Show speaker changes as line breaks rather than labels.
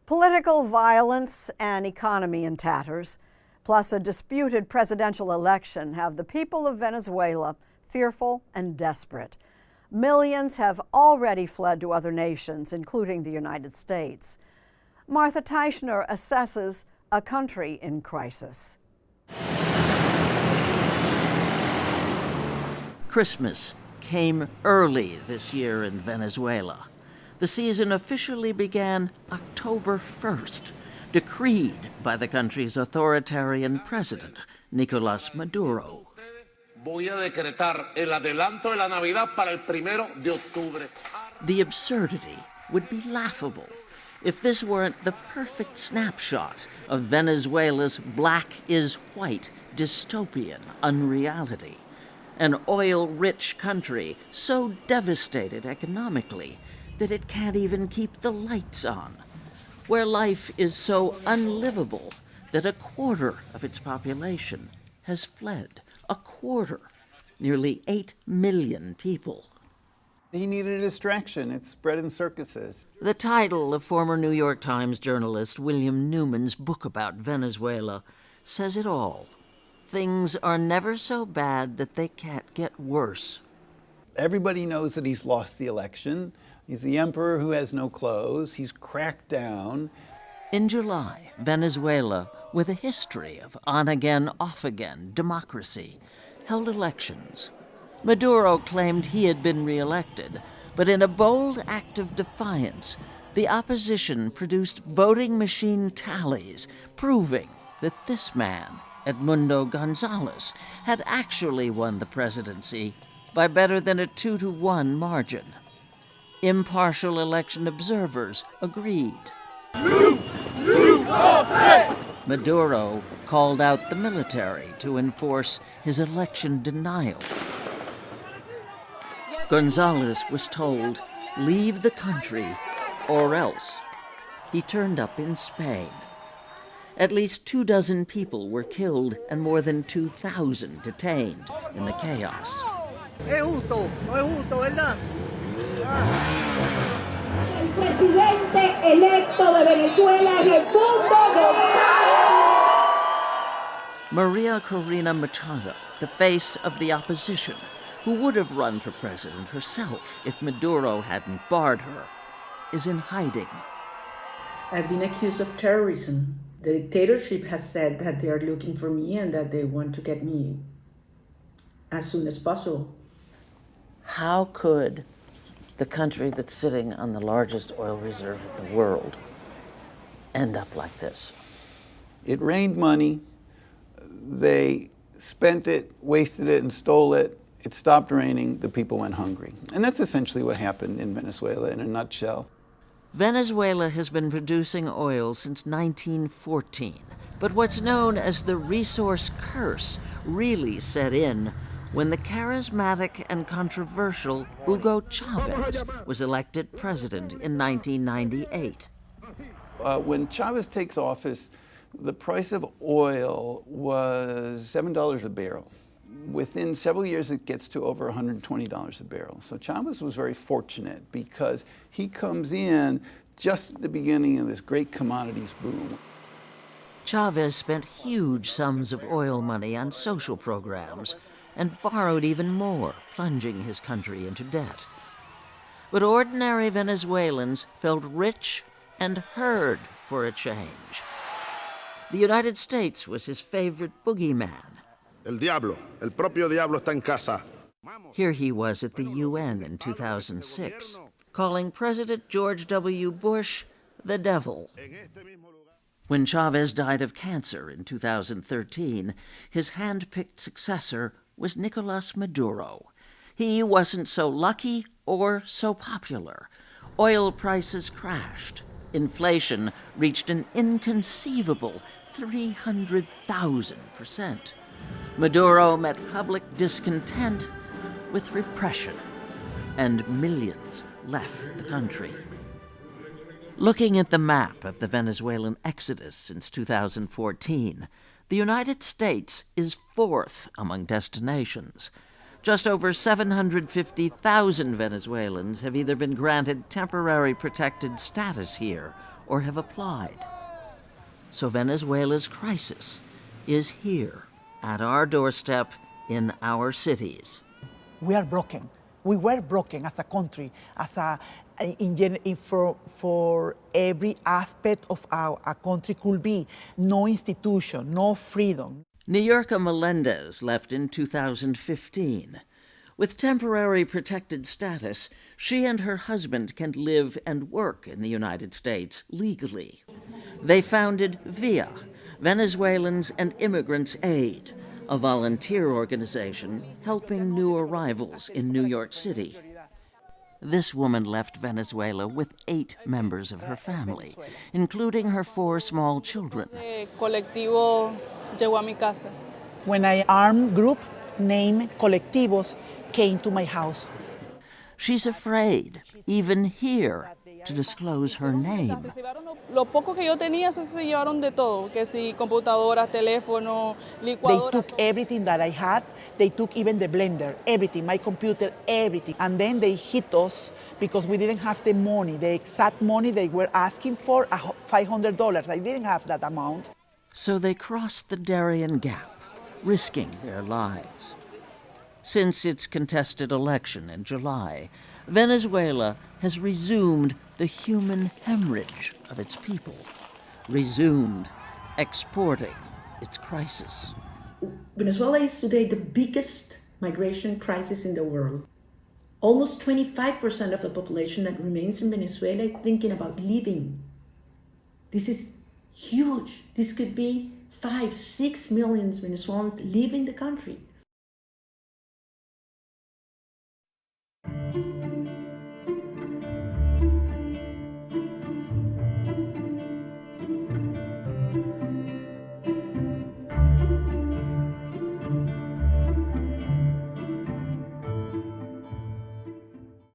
Political violence and economy in tatters, plus a disputed presidential election, have the people of Venezuela fearful and desperate. Millions have already fled to other nations, including the United States. Martha Teichner assesses a country in crisis.
Christmas came early this year in Venezuela. The season officially began October 1st, decreed by the country's authoritarian president, Nicolás Maduro.
Voy a decretar el adelanto de la Navidad para el 1 de octubre.
The absurdity would be laughable if this weren't the perfect snapshot of Venezuela's black is white dystopian unreality. An oil-rich country so devastated economically that it can't even keep the lights on, where life is so unlivable that a quarter of its population has fled. A quarter, nearly 8 million people.
He needed a distraction. It's bread and circuses.
The title of former New York Times journalist William Newman's book about Venezuela says it all. Things are never so bad that they can't get worse.
Everybody knows that he's lost the election. He's the emperor who has no clothes. He's cracked down.
In July, Venezuela, with a history of on-again, off-again democracy, held elections. Maduro claimed he had been reelected, but in a bold act of defiance, the opposition produced voting machine tallies proving that this man, Edmundo Gonzalez, had actually won the presidency by better than a 2-to-1 margin. Impartial election observers agreed. Maduro called out the military to enforce his election denial. Gonzalez was told, leave the country or else. He turned up in Spain. At least 24 people were killed and more than 2,000 detained in the chaos.
El
presidente electo de Venezuela es Edmundo González.
María Corina Machado, the face of the opposition, who would have run for president herself if Maduro hadn't barred her, is in hiding.
I've been accused of terrorism. The dictatorship has said that they are looking for me and that they want to get me as soon as possible.
How could the country that's sitting on the largest oil reserve in the world end up like this?
It rained money. They spent it, wasted it, and stole it. It stopped raining. The people went hungry. And that's essentially what happened in Venezuela in a nutshell.
Venezuela has been producing oil since 1914, but what's known as the resource curse really set in when the charismatic and controversial Hugo Chavez was elected president in 1998.
When Chavez takes office, the price of oil was $7 a barrel. Within several years, it gets to over $120 a barrel. So Chavez was very fortunate because he comes in just at the beginning of this great commodities boom.
Chavez spent huge sums of oil money on social programs and borrowed even more, plunging his country into debt. But ordinary Venezuelans felt rich and heard for a change. The United States was his favorite boogeyman.
El diablo, el propio diablo está en casa.
Here he was at the UN in 2006, calling President George W. Bush the devil. When Chavez died of cancer in 2013, his hand-picked successor was Nicolás Maduro. He wasn't so lucky or so popular. Oil prices crashed. Inflation reached an inconceivable 300,000%. Maduro met public discontent with repression, and millions left the country. Looking at the map of the Venezuelan exodus since 2014, the United States is fourth among destinations. Just over 750,000 Venezuelans have either been granted temporary protected status here or have applied. So Venezuela's crisis is here, at our doorstep, in our cities.
We are broken. We were broken as a country, for every aspect of our country could be. No institution, no freedom.
Niurka Melendez left in 2015. With temporary protected status, she and her husband can live and work in the United States legally. They founded VIA, Venezuelans and Immigrants Aid, a volunteer organization helping new arrivals in New York City. This woman left Venezuela with 8 members of her family, including her 4 small children.
When an armed group named Colectivos came to my house.
She's afraid, even here, to disclose her name.
Lo poco que yo tenía se llevaron de todo, que si computadoras, teléfono, licuadoras.
They took everything that I had. They took even the blender, everything, my computer, everything. And then they hit us because we didn't have the money, the exact money they were asking for, $500. I didn't have that amount.
So they crossed the Darien Gap, risking their lives. Since its contested election in July, Venezuela has resumed the human hemorrhage of its people, resumed exporting its crisis.
Venezuela is today the biggest migration crisis in the world. Almost 25% of the population that remains in Venezuela is thinking about leaving. This is huge. This could be 5-6 million Venezuelans leaving the country.